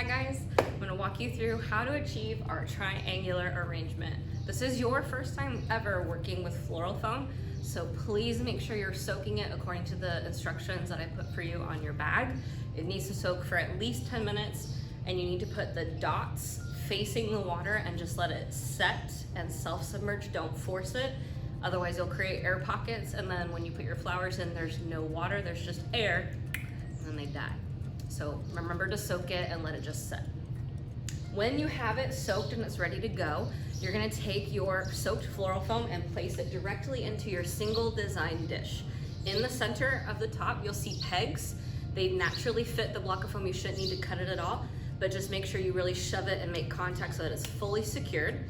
Hi guys, I'm going to walk you through how to achieve our triangular arrangement. This is your first time ever working with floral foam, so please make sure you're soaking it according to the instructions that I put for you on your bag. It needs to soak for at least 10 minutes, and you need to put the dots facing the water and just let it set and self-submerge. Don't force it, otherwise you'll create air pockets, and then when you put your flowers in, there's no water, there's just air, and then they die. So remember to soak it and let it just set. When you have it soaked and it's ready to go, you're gonna take your soaked floral foam and place it directly into your single design dish. In the center of the top, you'll see pegs. They naturally fit the block of foam. You shouldn't need to cut it at all, but just make sure you really shove it and make contact so that it's fully secured.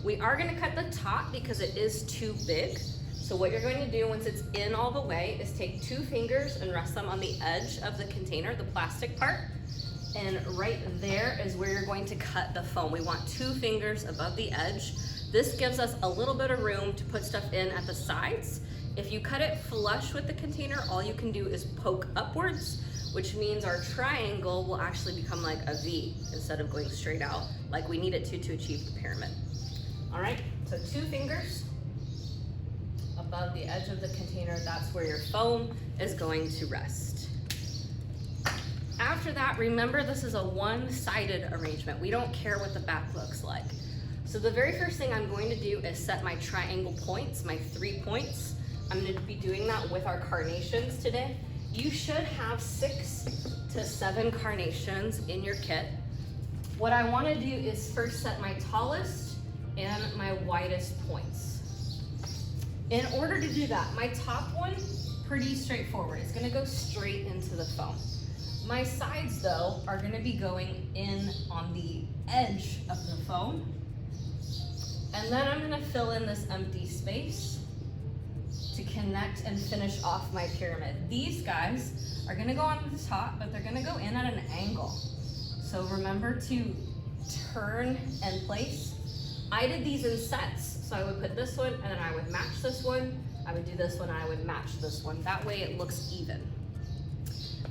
We are gonna cut the top because it is too big. So what you're going to do once it's in all the way is take 2 fingers and rest them on the edge of the container, the plastic part. And right there is where you're going to cut the foam. We want 2 fingers above the edge. This gives us a little bit of room to put stuff in at the sides. If you cut it flush with the container, all you can do is poke upwards, which means our triangle will actually become like a V instead of going straight out like we need it to achieve the pyramid. All right, so 2 fingers above the edge of the container, that's where your foam is going to rest. After that, remember this is a one-sided arrangement. We don't care what the back looks like. So the very first thing I'm going to do is set my triangle points, my 3 points. I'm going to be doing that with our carnations today. You should have 6 to 7 carnations in your kit. What I want to do is first set my tallest and my widest points. In order to do that, my top one, pretty straightforward. It's gonna go straight into the foam. My sides though, are gonna be going in on the edge of the foam. And then I'm gonna fill in this empty space to connect and finish off my pyramid. These guys are gonna go on the top, but they're gonna go in at an angle. So remember to turn and place. I did these in sets. So I would put this one and then I would match this one. I would do this one and I would match this one. That way it looks even.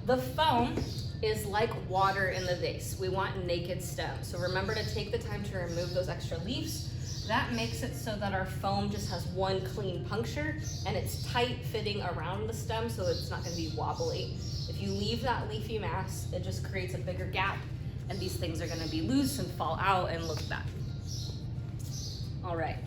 The foam is like water in the vase. We want naked stems. So remember to take the time to remove those extra leaves. That makes it so that our foam just has one clean puncture and it's tight fitting around the stem so it's not gonna be wobbly. If you leave that leafy mass, it just creates a bigger gap and these things are gonna be loose and fall out and look bad. All right.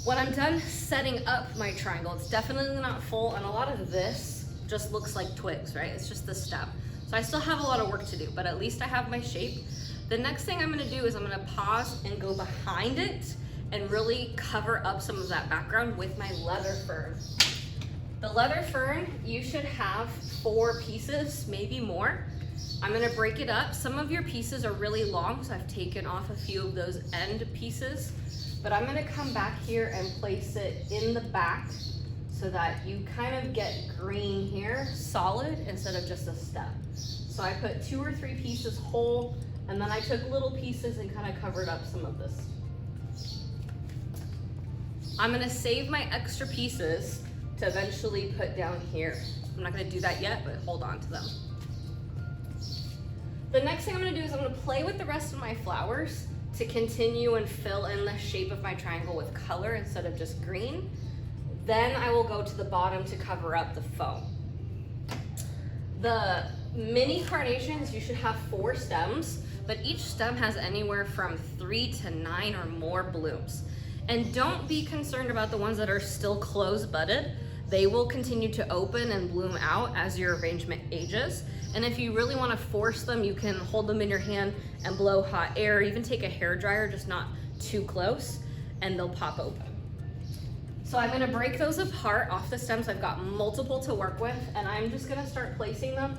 When I'm done setting up my triangle, it's definitely not full, and a lot of this just looks like twigs, right? It's just the stem. So I still have a lot of work to do, but at least I have my shape. The next thing I'm gonna do is I'm gonna pause and go behind it and really cover up some of that background with my leather fern. The leather fern, you should have 4 pieces, maybe more. I'm gonna break it up. Some of your pieces are really long, so I've taken off a few of those end pieces. But I'm gonna come back here and place it in the back so that you kind of get green here, solid, instead of just a stem. So I put 2 or 3 pieces whole, and then I took little pieces and kind of covered up some of this. I'm gonna save my extra pieces to eventually put down here. I'm not gonna do that yet, but hold on to them. The next thing I'm gonna do is I'm gonna play with the rest of my flowers to continue and fill in the shape of my triangle with color instead of just green. Then I will go to the bottom to cover up the foam. The mini carnations, you should have 4 stems, but each stem has anywhere from 3 to 9 or more blooms. And don't be concerned about the ones that are still closed budded. They will continue to open and bloom out as your arrangement ages. And if you really want to force them, you can hold them in your hand and blow hot air, even take a hair dryer, just not too close, and they'll pop open. So I'm gonna break those apart off the stems. I've got multiple to work with, and I'm just gonna start placing them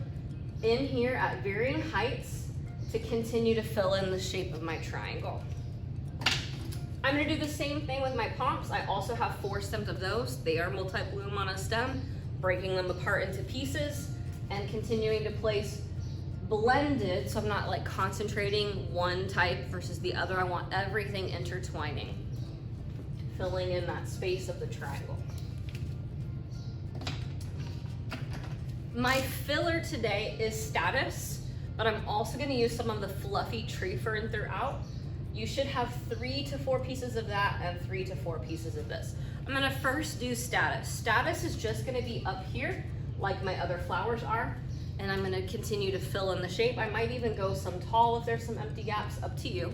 in here at varying heights to continue to fill in the shape of my triangle. I'm gonna do the same thing with my pomps. I also have 4 stems of those. They are multi-bloom on a stem, breaking them apart into pieces and continuing to place blended, so I'm not like concentrating one type versus the other. I want everything intertwining, filling in that space of the triangle. My filler today is Status but I'm also gonna use some of the fluffy tree fern throughout. You should have 3 to 4 pieces of that and 3 to 4 pieces of this. I'm gonna first do status. Status is just gonna be up here like my other flowers are, and I'm gonna continue to fill in the shape. I might even go some tall if there's some empty gaps, up to you.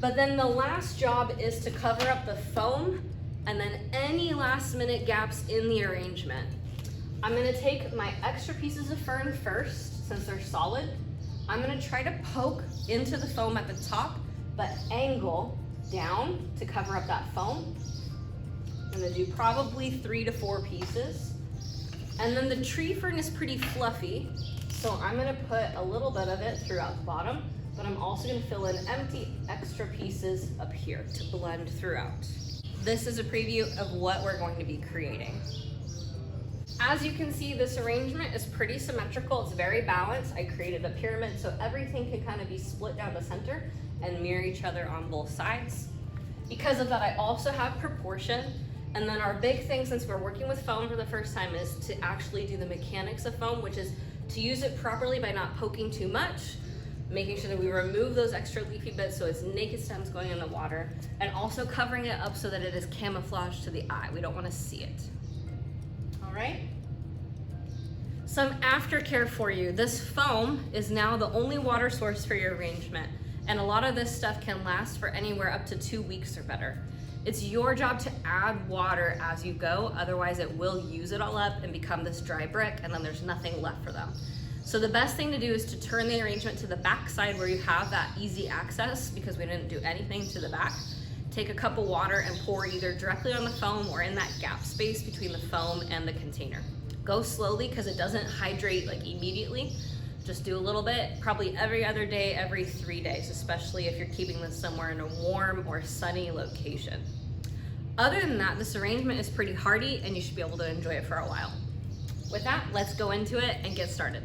But then the last job is to cover up the foam and then any last minute gaps in the arrangement. I'm gonna take my extra pieces of fern first, since they're solid. I'm gonna try to poke into the foam at the top, but angle down to cover up that foam. I'm gonna do probably 3 to 4 pieces. And then the tree fern is pretty fluffy, so I'm gonna put a little bit of it throughout the bottom, but I'm also gonna fill in empty extra pieces up here to blend throughout. This is a preview of what we're going to be creating. As you can see, this arrangement is pretty symmetrical. It's very balanced. I created a pyramid so everything can kind of be split down the center and mirror each other on both sides. Because of that, I also have proportion. And then our big thing, since we're working with foam for the first time, is to actually do the mechanics of foam, which is to use it properly by not poking too much, making sure that we remove those extra leafy bits so it's naked stems going in the water, and also covering it up so that it is camouflaged to the eye. We don't want to see it. All right? Some aftercare for you. This foam is now the only water source for your arrangement, and a lot of this stuff can last for anywhere up to 2 weeks or better. It's your job to add water as you go, otherwise it will use it all up and become this dry brick, and then there's nothing left for them. So the best thing to do is to turn the arrangement to the back side where you have that easy access, because we didn't do anything to the back. Take a cup of water and pour either directly on the foam or in that gap space between the foam and the container. Go slowly because it doesn't hydrate like immediately. Just do a little bit, probably every other day, every 3 days, especially if you're keeping this somewhere in a warm or sunny location. Other than that, this arrangement is pretty hardy and you should be able to enjoy it for a while. With that, let's go into it and get started.